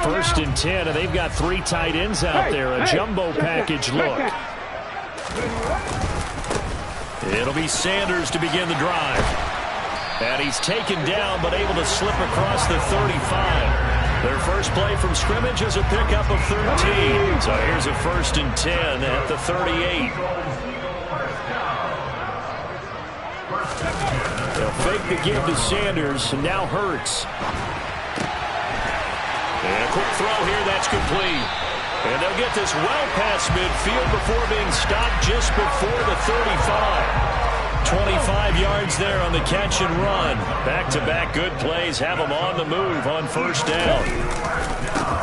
First and 10, and they've got 3 tight ends out there. A jumbo package look. It'll be Sanders to begin the drive. And he's taken down, but able to slip across the 35. Their first play from scrimmage is a pickup of 13. So here's a first and 10 at the 38. They'll fake the give to Sanders, and now Hurts. And a quick throw here, that's complete. And they'll get this well past midfield before being stopped just before the 35. 25 yards there on the catch and run. Back-to-back good plays have them on the move on first down.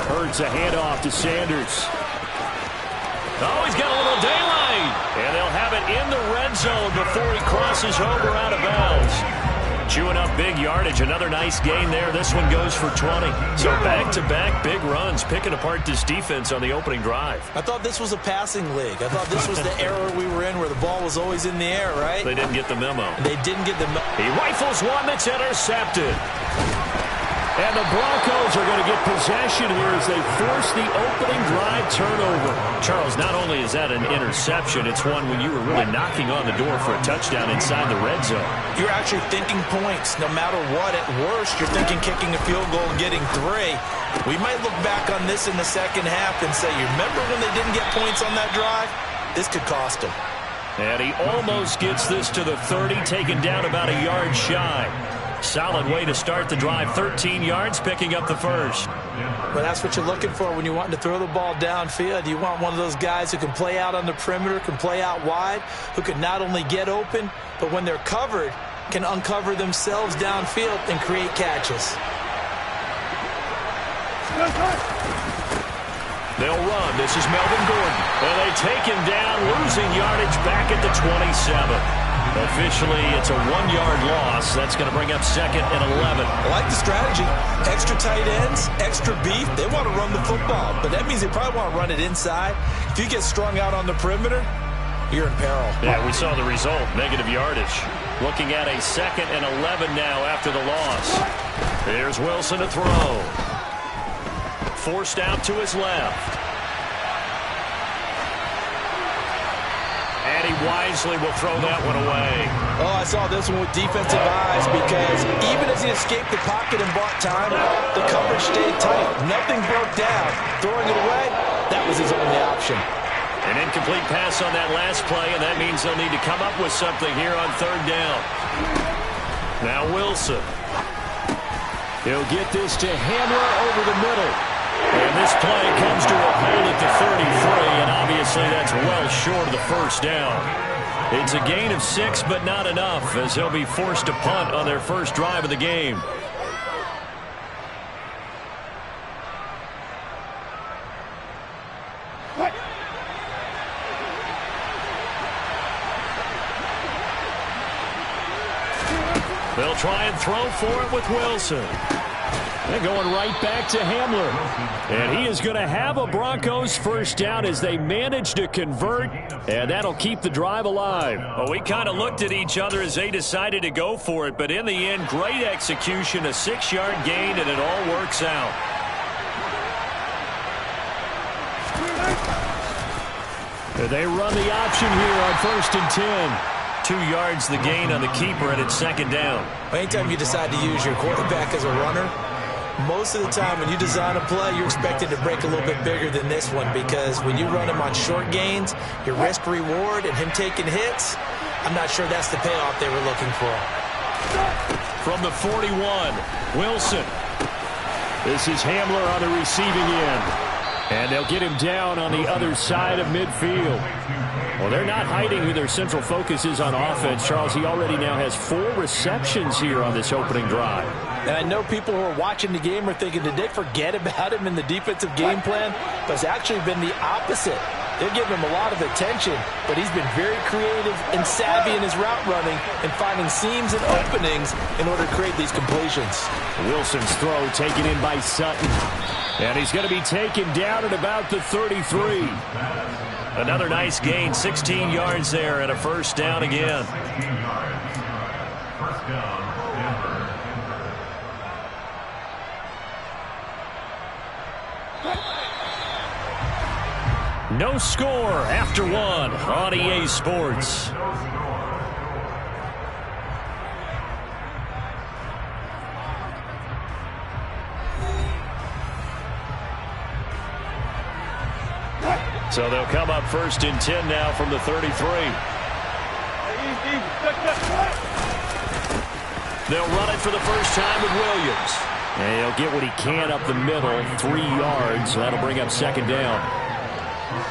Hurts a handoff to Sanders. Oh, he's got a little daylight. And they'll have it in the red zone before he crosses over out of bounds. Chewing up big yardage. Another nice gain there. This one goes for 20. So back-to-back big runs, picking apart this defense on the opening drive. I thought this was a passing league. I thought this was the era we were in where the ball was always in the air, right? They didn't get the memo. They didn't get the memo. He rifles one that's intercepted. And the Broncos are going to get possession here as they force the opening drive turnover. Charles, not only is that an interception, it's one when you were really knocking on the door for a touchdown inside the red zone. You're actually thinking points. No matter what, at worst, you're thinking kicking a field goal and getting 3. We might look back on this in the second half and say, you remember when they didn't get points on that drive? This could cost them. And he almost gets this to the 30, taken down about a yard shy. Solid way to start the drive. 13 yards, picking up the first. Well, that's what you're looking for when you're wanting to throw the ball downfield. You want one of those guys who can play out on the perimeter, can play out wide, who can not only get open, but when they're covered, can uncover themselves downfield and create catches. They'll run. This is Melvin Gordon. And they take him down, losing yardage back at the 27. Officially, it's a 1-yard loss. That's going to bring up second and 11. I like the strategy. Extra tight ends, extra beef. They want to run the football, but that means they probably want to run it inside. If you get strung out on the perimeter, you're in peril. Yeah, we saw the result, negative yardage. Looking at a second and 11 now after the loss. Here's Wilson to throw. Forced out to his left. And he wisely will throw that one away. Oh, I saw this one with defensive eyes because even as he escaped the pocket and bought time, the coverage stayed tight. Nothing broke down. Throwing it away, that was his only option. An incomplete pass on that last play, and that means they'll need to come up with something here on third down. Now Wilson. He'll get this to Hamler over the middle. And this play comes to a hold at the 33, and obviously that's well short of the first down. It's a gain of 6, but not enough, as he'll be forced to punt on their first drive of the game. They'll try and throw for it with Wilson. They're going right back to Hamler. And he is going to have a Broncos first down as they manage to convert, and that'll keep the drive alive. Well, we kind of looked at each other as they decided to go for it, but in the end, great execution, a 6-yard gain, and it all works out. And they run the option here on first and 10. 2 yards the gain on the keeper, and it's second down. Anytime you decide to use your quarterback as a runner, most of the time when you design a play, you're expected to break a little bit bigger than this one because when you run him on short gains, your risk-reward and him taking hits, I'm not sure that's the payoff they were looking for. From the 41, Wilson. This is Hamler on the receiving end. And they'll get him down on the other side of midfield. Well, they're not hiding who their central focus is on offense. Charles, he already now has 4 receptions here on this opening drive. And I know people who are watching the game are thinking, did they forget about him in the defensive game plan? But it's actually been the opposite. They're giving him a lot of attention, but he's been very creative and savvy in his route running and finding seams and openings in order to create these completions. Wilson's throw taken in by Sutton. And he's going to be taken down at about the 33. Another nice gain, 16 yards there, and a first down again. No score after one on EA Sports. So they'll come up first and 10 now from the 33. They'll run it for the first time with Williams. And he'll get what he can up the middle, 3 yards. That'll bring up second down.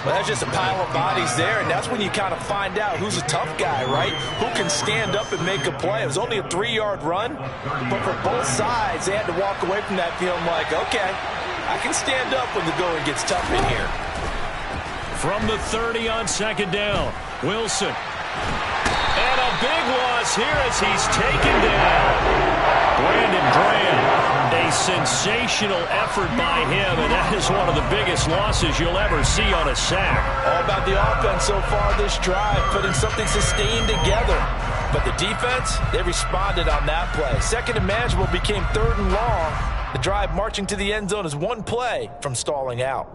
Well, that's just a pile of bodies there, and that's when you kind of find out who's a tough guy, right? Who can stand up and make a play. It was only a 3-yard run, but for both sides, they had to walk away from that feeling like, okay, I can stand up when the going gets tough in here. From the 30 on second down, Wilson. And a big loss here as he's taken down. Brandon Graham, a sensational effort by him, and that is one of the biggest losses you'll ever see on a sack. All about the offense so far this drive, putting something sustained together. But the defense, they responded on that play. Second and manageable became third and long. The drive marching to the end zone is one play from stalling out.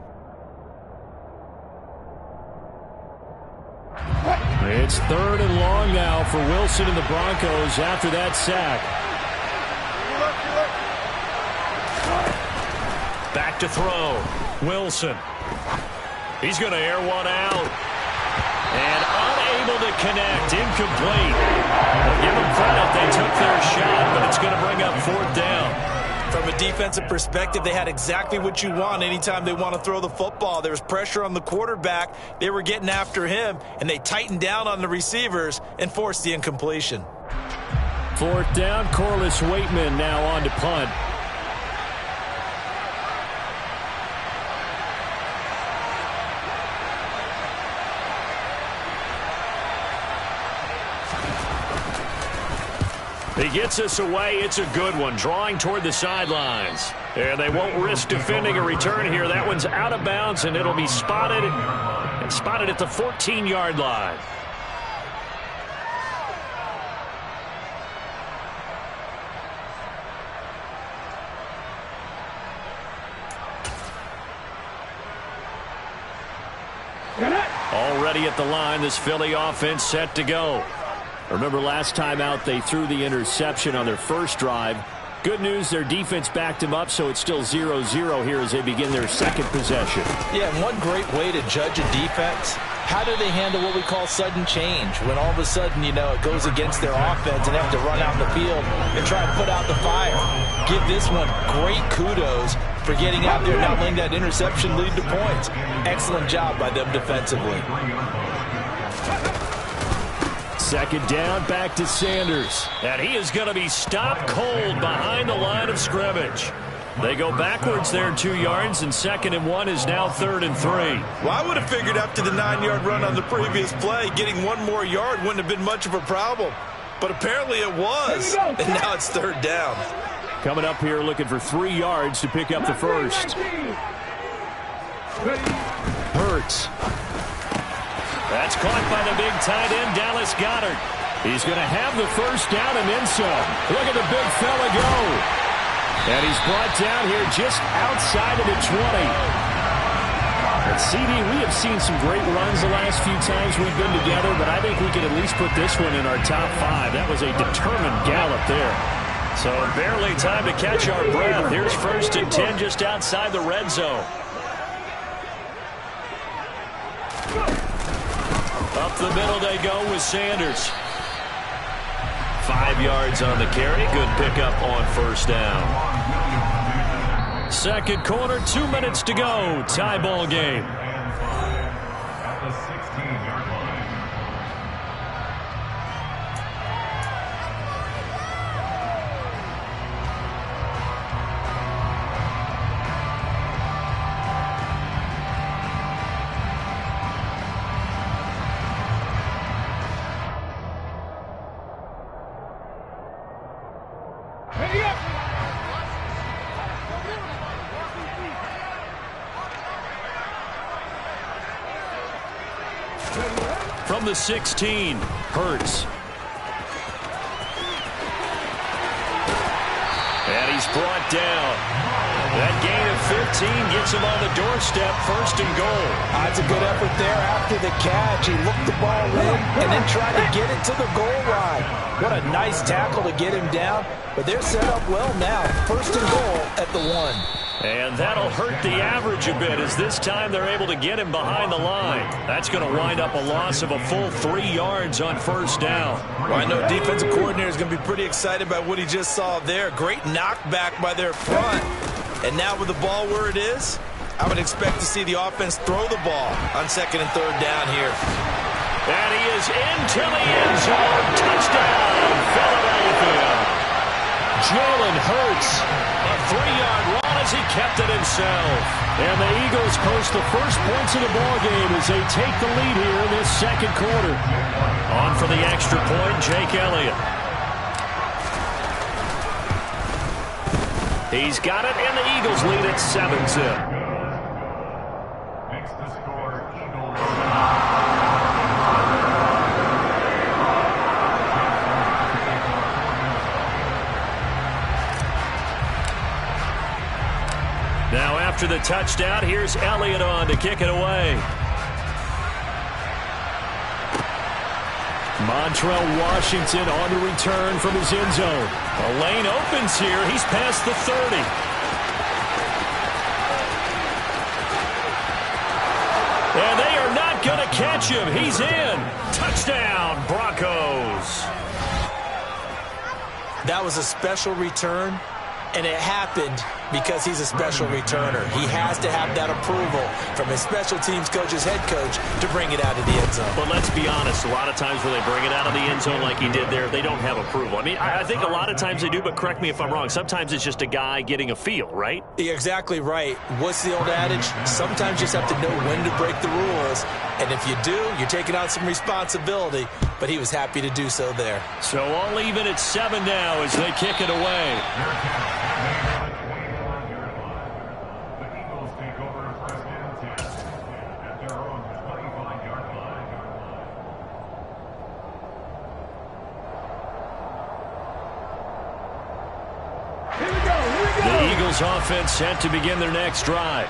It's third and long now for Wilson and the Broncos after that sack. Back to throw. Wilson. He's going to air one out. And unable to connect. Incomplete. Well, give them credit. They took their shot, but it's going to bring up fourth down. From a defensive perspective, they had exactly what you want anytime they want to throw the football. There was pressure on the quarterback. They were getting after him, and they tightened down on the receivers and forced the incompletion. Fourth down, Corliss Waitman now on to punt. He gets us away. It's a good one, drawing toward the sidelines. And they won't risk defending a return here. That one's out of bounds, and it'll be spotted at the 14-yard line. Already at the line, this Philly offense set to go. Remember last time out, they threw the interception on their first drive. Good news, their defense backed them up, so it's still 0-0 here as they begin their second possession. Yeah, and one great way to judge a defense, how do they handle what we call sudden change? When all of a sudden, you know, it goes against their offense and they have to run out in the field and try to put out the fire. Give this one great kudos for getting out there and not letting that interception lead to points. Excellent job by them defensively. Second down, back to Sanders. And he is going to be stopped cold behind the line of scrimmage. They go backwards there 2 yards, and second and 1 is now third and 3. Well, I would have figured after the 9-yard run on the previous play, getting one more yard wouldn't have been much of a problem. But apparently it was, and now it's third down. Coming up here looking for 3 yards to pick up the first. Hurts. That's caught by the big tight end, Dallas Goedert. He's going to have the first down and then some. Look at the big fella go. And he's brought down here just outside of the 20. And CD, we have seen some great runs the last few times we've been together, but I think we could at least put this one in our top 5. That was a determined gallop there. So barely time to catch our breath. Here's first and 10 just outside the red zone. Up the middle they go with Sanders. 5 yards on the carry. Good pickup on first down. Second quarter, 2 minutes to go. Tie ball game. From the 16, Hurts. And he's brought down. That gain of 15 gets him on the doorstep, 1st and goal. That's a good effort there after the catch. He looked the ball in and then tried to get it to the goal line. What a nice tackle to get him down. But they're set up well now. 1st and goal at the 1. And that'll hurt the average a bit as this time they're able to get him behind the line. That's going to wind up a loss of a full 3 yards on 1st down. Well, I know defensive coordinator is going to be pretty excited about what he just saw there. Great knockback by their front. And now with the ball where it is, I would expect to see the offense throw the ball on 2nd and 3rd down here. And he is into the end zone. Touchdown, Philadelphia. Jalen Hurts, a 3-yard run as he kept it himself. And the Eagles post the first points of the ballgame as they take the lead here in this 2nd quarter. On for the extra point, Jake Elliott. He's got it, and the Eagles lead at 7-zip. Now after the touchdown, here's Elliott on to kick it away. Montrell Washington on the return from his end zone. A lane opens here. He's past the 30. And they are not going to catch him. He's in. Touchdown, Broncos. That was a special return, and it happened because he's a special returner. He has to have that approval from his special teams coach's head coach to bring it out of the end zone. But let's be honest, a lot of times when they bring it out of the end zone like he did there, they don't have approval. I mean, I think a lot of times they do, but correct me if I'm wrong. Sometimes it's just a guy getting a feel, right? You're exactly right. What's the old adage? Sometimes you just have to know when to break the rules. And if you do, you're taking on some responsibility. But he was happy to do so there. So all even at 7 now as they kick it away. The Eagles offense set to begin their next drive.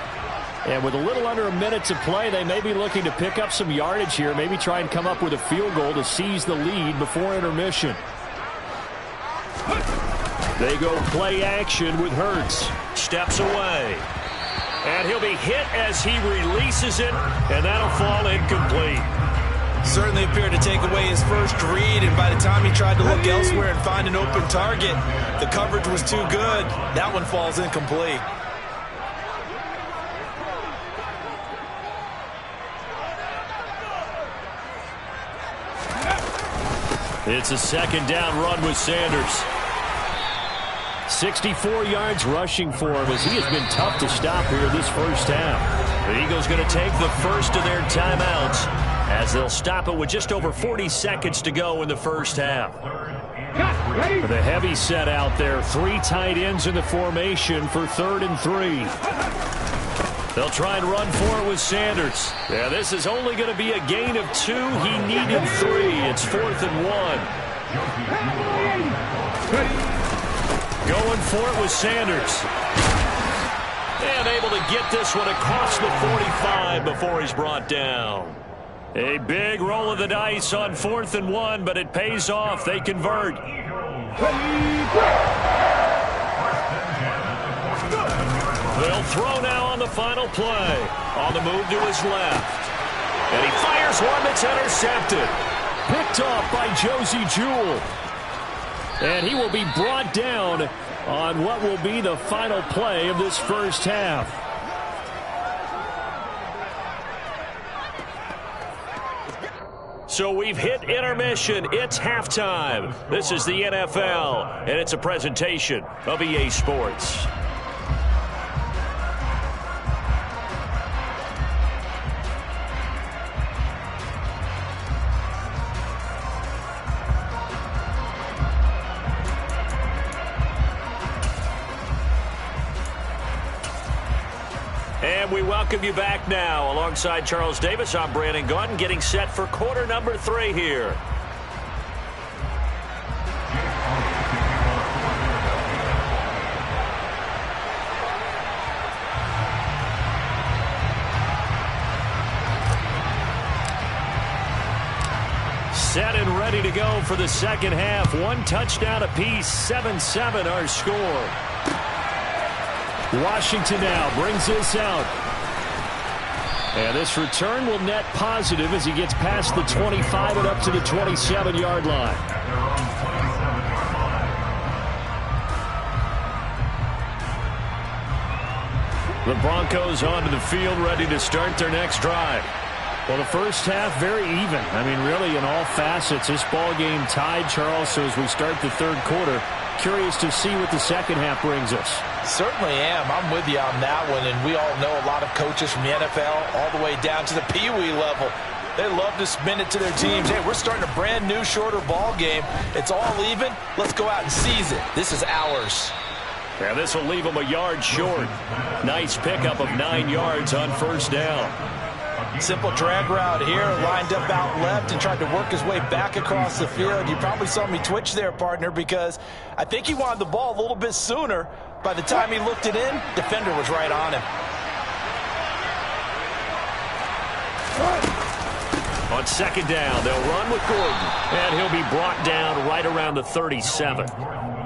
And with a little under a minute to play, they may be looking to pick up some yardage here, maybe try and come up with a field goal to seize the lead before intermission. They go play action with Hurts. Steps away. And he'll be hit as he releases it, and that'll fall incomplete. Certainly appeared to take away his first read, and by the time he tried to look elsewhere and find an open target, the coverage was too good. That one falls incomplete. It's a 2nd down run with Sanders. 64 yards rushing for him as he has been tough to stop here this first half. The Eagles going to take the first of their timeouts as they'll stop it with just over 40 seconds to go in the first half. With a heavy set out there, 3 tight ends in the formation for 3rd and 3. They'll try and run for it with Sanders. Yeah, this is only going to be a gain of 2. He needed 3. It's 4th and 1. Going for it with Sanders. And able to get this one across the 45 before he's brought down. A big roll of the dice on 4th and 1, but it pays off. They convert. They'll throw now on the final play. On the move to his left. And he fires one that's intercepted. Picked off by Josie Jewell. And he will be brought down on what will be the final play of this first half. So we've hit intermission. It's halftime. This is the NFL, and it's a presentation of EA Sports. And we welcome you back now. Alongside Charles Davis, I'm Brandon Gaudin, getting set for quarter number 3 here. Set and ready to go for the second half. One touchdown apiece, 7-7 our score. Washington now brings this out. And this return will net positive as he gets past the 25 and up to the 27-yard line. The Broncos onto the field, ready to start their next drive. Well, the first half, very even. I mean, really, in all facets, this ball game tied, Charles. So as we start the third quarter, curious to see what the second half brings us. Certainly am. I'm with you on that one. And we all know a lot of coaches from the NFL all the way down to the Pee Wee level. They love to spin it to their teams. Hey, we're starting a brand new, shorter ball game. It's all even. Let's go out and seize it. This is ours. Yeah, this will leave him a yard short. Nice pickup of 9 yards on first down. Simple drag route here, lined up out left and tried to work his way back across the field. You probably saw me twitch there, partner, because I think he wanted the ball a little bit sooner. By the time he looked it in, defender was right on him. On second down, they'll run with Gordon, and he'll be brought down right around the 37.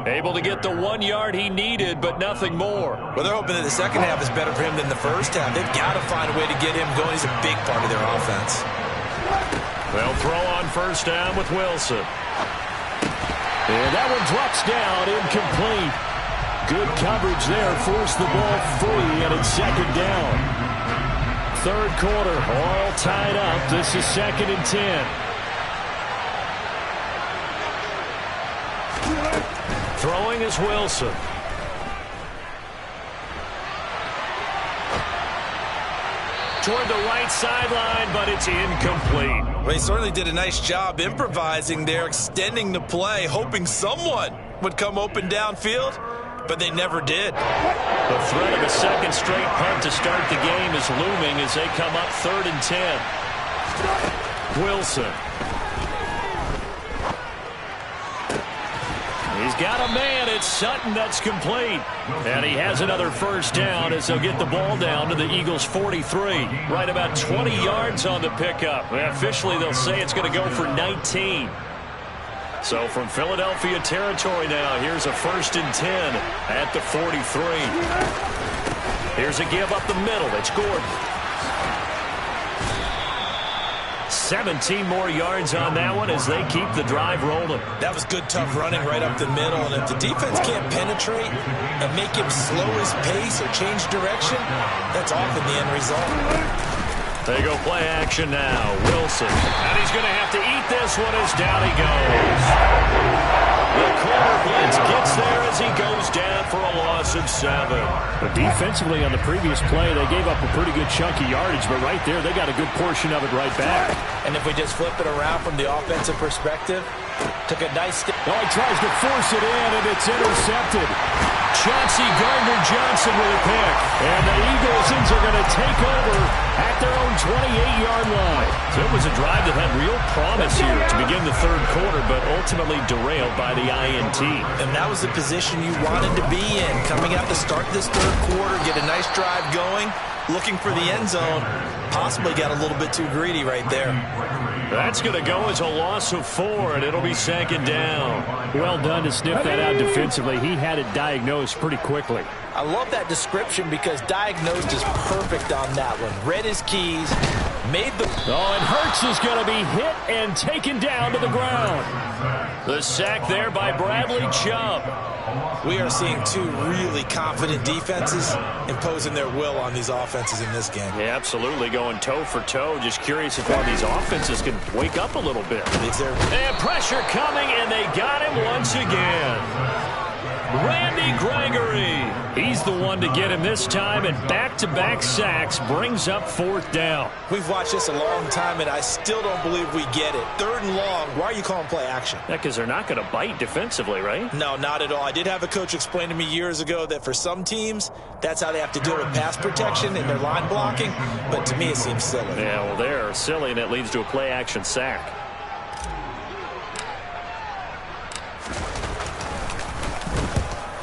Able to get the 1 yard he needed, but nothing more. Well, they're hoping that the second half is better for him than the first half. They've got to find a way to get him going. He's a big part of their offense. They'll throw on first down with Wilson. And that one drops down, incomplete. Good coverage there, forced the ball free, and it's second down. Third quarter, all tied up. This is 2nd and 10. Throwing is Wilson. Toward the right sideline, but it's incomplete. Well, he certainly did a nice job improvising there, extending the play, hoping someone would come open downfield, but they never did. The threat of a second straight punt to start the game is looming as they come up 3rd and 10. Wilson. He's got a man. It's Sutton that's complete. And he has another first down as they'll get the ball down to the Eagles' 43. Right about 20 yards on the pickup. Officially, they'll say it's going to go for 19. So from Philadelphia territory now, here's a 1st and 10 at the 43. Here's a give up the middle. It's Gordon. 17 more yards on that one as they keep the drive rolling. That was good, tough running right up the middle. And if the defense can't penetrate and make him slow his pace or change direction, that's often the end result. They go play action now. Wilson. And he's going to have to eat this one as down he goes. The corner blitz gets there as he goes down for a loss of 7. But defensively on the previous play, they gave up a pretty good chunk of yardage, but right there, they got a good portion of it right back. And if we just flip it around from the offensive perspective, took a nice step. Oh, he tries to force it in, and it's intercepted. Chauncey Gardner-Johnson with a pick. And the Eagles are going to take over at their own 28-yard line. So it was a drive that had real promise here to begin the third quarter, but ultimately derailed by the INT. And that was the position you wanted to be in. Coming out to start this third quarter, get a nice drive going, looking for the end zone. Possibly got a little bit too greedy right there. That's going to go as a loss of 4, and it'll be second down. Well done to sniff that out defensively. He had it diagnosed pretty quickly. I love that description because diagnosed is perfect on that one. Read his keys, made the... Oh, and Hurts is going to be hit and taken down to the ground. The sack there by Bradley Chubb. We are seeing two really confident defenses imposing their will on these offenses in this game. Yeah, absolutely, going toe for toe. Just curious if one of these offenses can wake up a little bit. And pressure coming, and they got him once again. Randy Gregory. He's the one to get him this time, and back-to-back sacks brings up 4th down. We've watched this a long time, and I still don't believe we get it. 3rd and long, why are you calling play action? Yeah, because they're not going to bite defensively, right? No, not at all. I did have a coach explain to me years ago that for some teams, that's how they have to deal with pass protection and their line blocking, but to me it seems silly. Yeah, well, they're silly, and it leads to a play-action sack.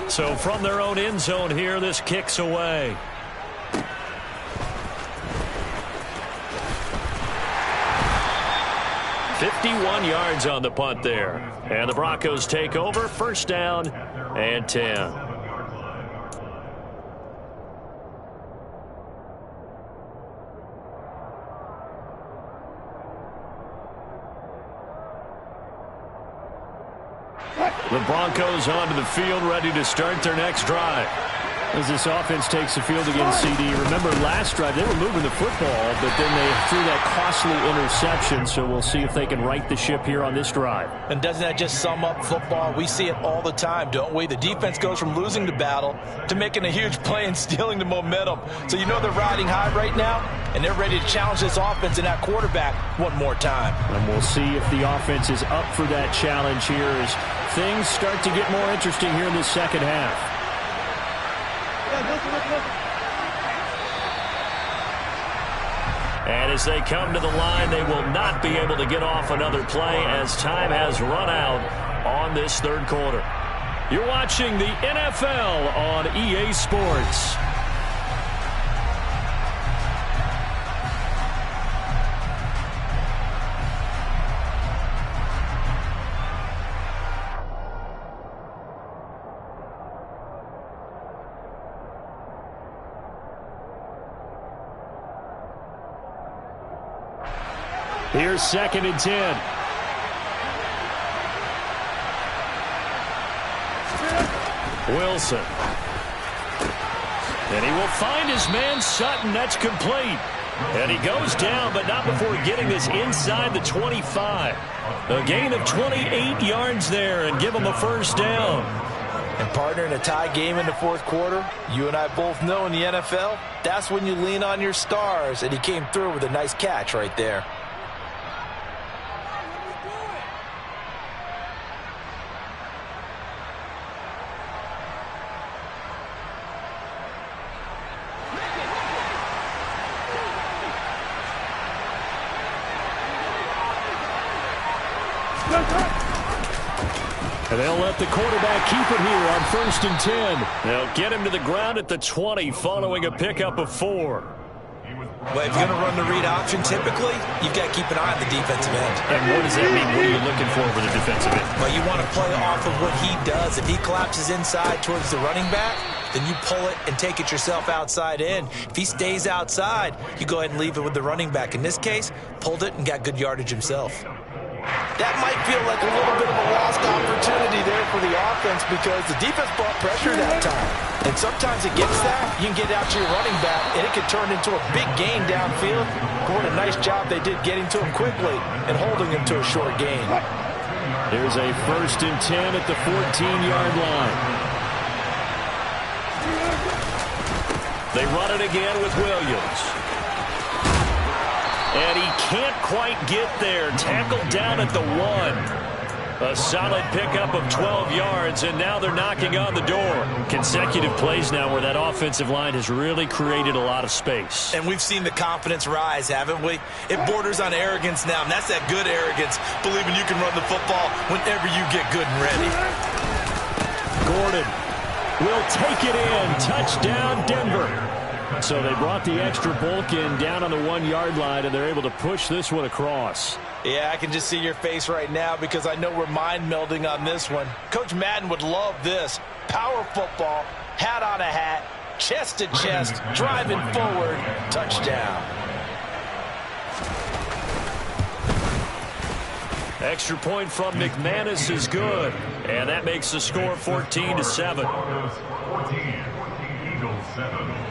So from their own end zone here, this kicks away. 51 yards on the punt there. And the Broncos take over, first down and 10. The Broncos onto the field, ready to start their next drive. As this offense takes the field against CD, remember last drive they were moving the football, but then they threw that costly interception, so we'll see if they can right the ship here on this drive. And doesn't that just sum up football? We see it all the time, don't we? The defense goes from losing the battle to making a huge play and stealing the momentum. So you know they're riding high right now, and they're ready to challenge this offense and that quarterback one more time. And we'll see if the offense is up for that challenge here as things start to get more interesting here in this second half. And as they come to the line, they will not be able to get off another play as time has run out on this third quarter. You're watching the NFL on EA Sports. Here's 2nd and 10. Wilson. And he will find his man Sutton. That's complete. And he goes down, but not before getting this inside the 25. A gain of 28 yards there and give him a first down. And partner, in a tie game in the fourth quarter, you and I both know in the NFL, that's when you lean on your stars. And he came through with a nice catch right there. And they'll let the quarterback keep it here on 1st and 10. They'll get him to the ground at the 20 following a pickup of 4. Well, if you're going to run the read option, typically, you've got to keep an eye on the defensive end. And what does that mean? What are you looking for with the defensive end? Well, you want to play off of what he does. If he collapses inside towards the running back, then you pull it and take it yourself outside in. If he stays outside, you go ahead and leave it with the running back. In this case, pulled it and got good yardage himself. That might feel like a little bit of a lost opportunity there for the offense because the defense brought pressure that time. And sometimes against that, you can get out to your running back, and it can turn into a big gain downfield. What a nice job they did getting to him quickly and holding him to a short gain. There's a 1st and 10 at the 14-yard line. They run it again with Williams. And he can't quite get there. Tackled down at the 1. A solid pickup of 12 yards, and now they're knocking on the door. Consecutive plays now where that offensive line has really created a lot of space. And we've seen the confidence rise, haven't we? It borders on arrogance now, and that's that good arrogance, believing you can run the football whenever you get good and ready. Gordon will take it in. Touchdown, Denver. So they brought the extra bulk in down on the 1-yard line, and they're able to push this one across. Yeah, I can just see your face right now because I know we're mind melding on this one. Coach Madden would love this. Power football, hat on a hat, chest to chest, driving forward, touchdown. Extra point from McManus is good, and that makes the score 14-7. Eagles 7.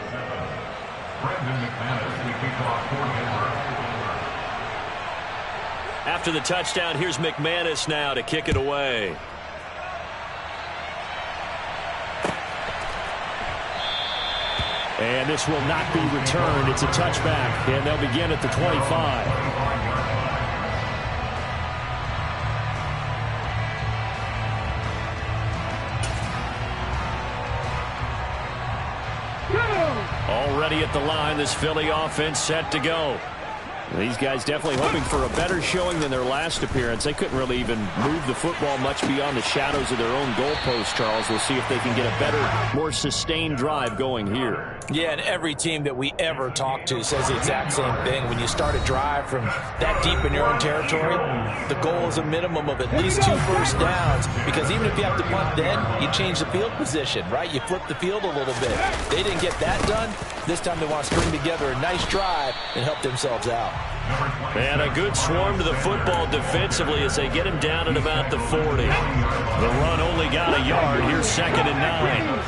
Brandon McManus, the kickoff for Denver. After the touchdown, here's McManus now to kick it away. And this will not be returned. It's a touchback, and they'll begin at the 25. Already at the line, this Philly offense set to go. These guys definitely hoping for a better showing than their last appearance. They couldn't really even move the football much beyond the shadows of their own goalpost, Charles. We'll see if they can get a better, more sustained drive going here. Yeah, and every team that we ever talk to says the exact same thing. When you start a drive from that deep in your own territory, the goal is a minimum of at least 2 first downs, because even if you have to punt then, you change the field position, right? You flip the field a little bit. They didn't get that done. This time they want to string together a nice drive and help themselves out. And a good swarm to the football defensively as they get him down at about the 40. The run only got a yard. Here's 2nd and 9.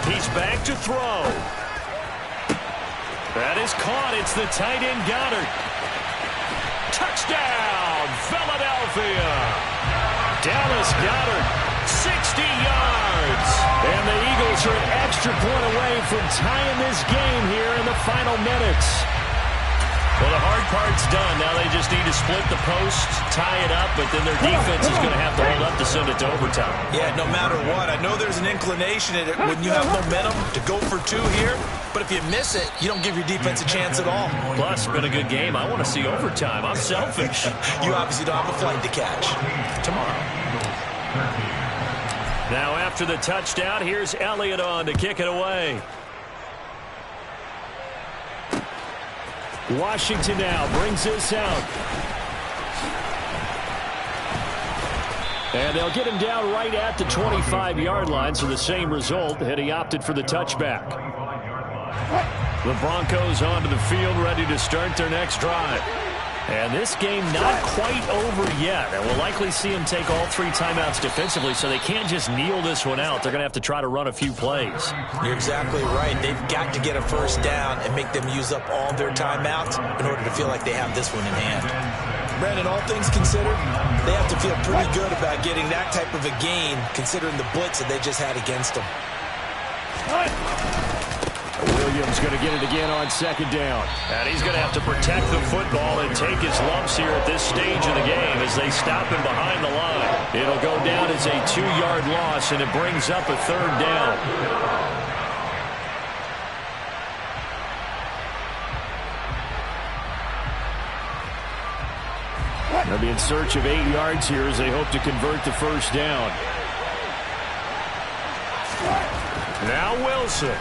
He's back to throw. That is caught. It's the tight end Goddard. Touchdown, Philadelphia. Dallas Goddard, 60 yards. And the Eagles are an extra point away from tying this game here in the final minutes. Well, the hard part's done. Now they just need to split the post, tie it up, but then their defense is going to have to hold up to send it to overtime. Yeah, no matter what. I know there's an inclination in it when you have momentum to go for 2 here, but if you miss it, you don't give your defense a chance at all. Plus, been a good game. I want to see overtime. I'm selfish. You obviously don't have a flight to catch tomorrow. Now after the touchdown, here's Elliott on to kick it away. Washington now brings this out. And they'll get him down right at the 25-yard line, so the same result had he opted for the touchback. The Broncos onto the field, ready to start their next drive. And this game not quite over yet. And we'll likely see them take all 3 timeouts defensively, so they can't just kneel this one out. They're going to have to try to run a few plays. You're exactly right. They've got to get a first down and make them use up all their timeouts in order to feel like they have this one in hand. Brandon, all things considered, they have to feel pretty good about getting that type of a gain, considering the blitz that they just had against them. Williams going to get it again on 2nd down. And he's going to have to protect the football and take his lumps here at this stage of the game as they stop him behind the line. It'll go down as a 2-yard loss, and it brings up a 3rd down. They'll be in search of 8 yards here as they hope to convert the first down. Now Wilson.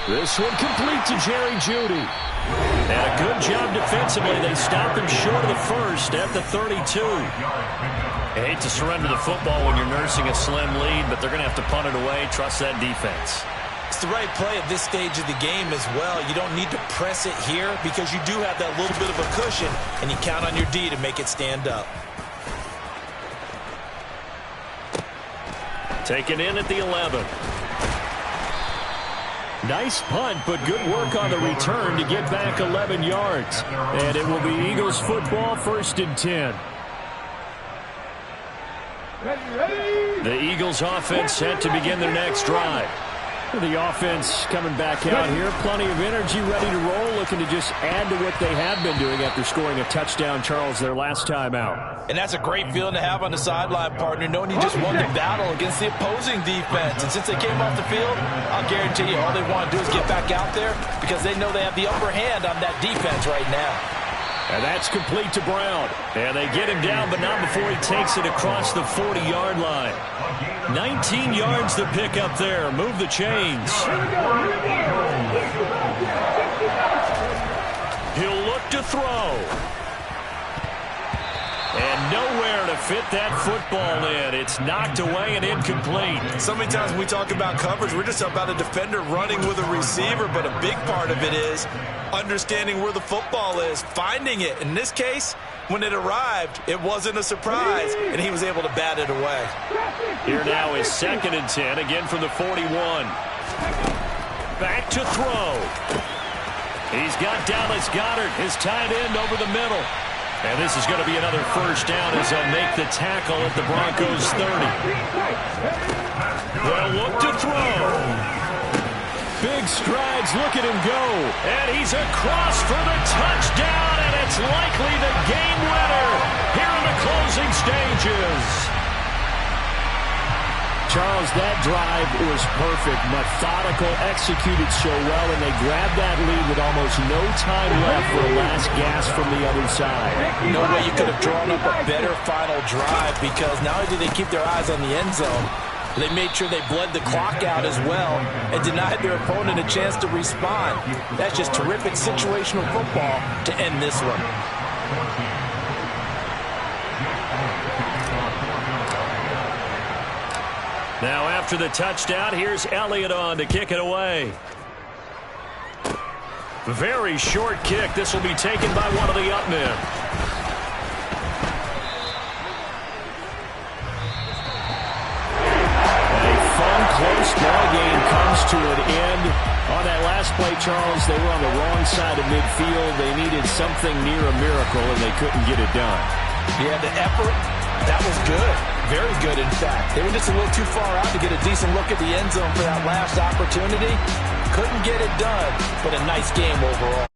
This one complete to Jerry Jeudy. And a good job defensively. They stop him short of the first at the 32. I hate to surrender the football when you're nursing a slim lead, but they're going to have to punt it away. Trust that defense. It's the right play at this stage of the game as well. You don't need to press it here because you do have that little bit of a cushion, and you count on your D to make it stand up. Taken in at the 11. Nice punt, but good work on the return to get back 11 yards. And it will be Eagles football, 1st and 10. The Eagles offense set to begin their next drive. The offense coming back out here. Plenty of energy, ready to roll, looking to just add to what they have been doing after scoring a touchdown, Charles, their last time out. And that's a great feeling to have on the sideline, partner, knowing you just won the battle against the opposing defense. And since they came off the field, I'll guarantee you all they want to do is get back out there because they know they have the upper hand on that defense right now. And that's complete to Brown. And they get him down, but not before he takes it across the 40-yard line. 19 yards to pick up there. Move the chains. He'll look to throw. And nowhere to fit that football in. It's knocked away and incomplete. So many times when we talk about coverage, we're just about a defender running with a receiver, but a big part of it is understanding where the football is, finding it. In this case, when it arrived, it wasn't a surprise, and he was able to bat it away. Here now is 2nd and 10, again from the 41. Back to throw. He's got Dallas Goedert, his tight end, over the middle. And this is going to be another first down as they'll make the tackle at the Broncos' 30. They'll look to throw. Big strides, look at him go. And he's across for the touchdown, and it's likely the game winner here in the closing stages. Charles, that drive was perfect, methodical, executed so well, and they grabbed that lead with almost no time left for a last gasp from the other side. No way you could have drawn up a better final drive because not only did they keep their eyes on the end zone, They made sure they bled the clock out as well and denied their opponent a chance to respond. That's just terrific situational football to end this one. Now after the touchdown, here's Elliott on to kick it away. Very short kick. This will be taken by one of the up men. Close ball game comes to an end. On that last play, Charles, they were on the wrong side of midfield. They needed something near a miracle, and they couldn't get it done. Yeah, the effort, that was good. Very good, in fact. They were just a little too far out to get a decent look at the end zone for that last opportunity. Couldn't get it done, but a nice game overall.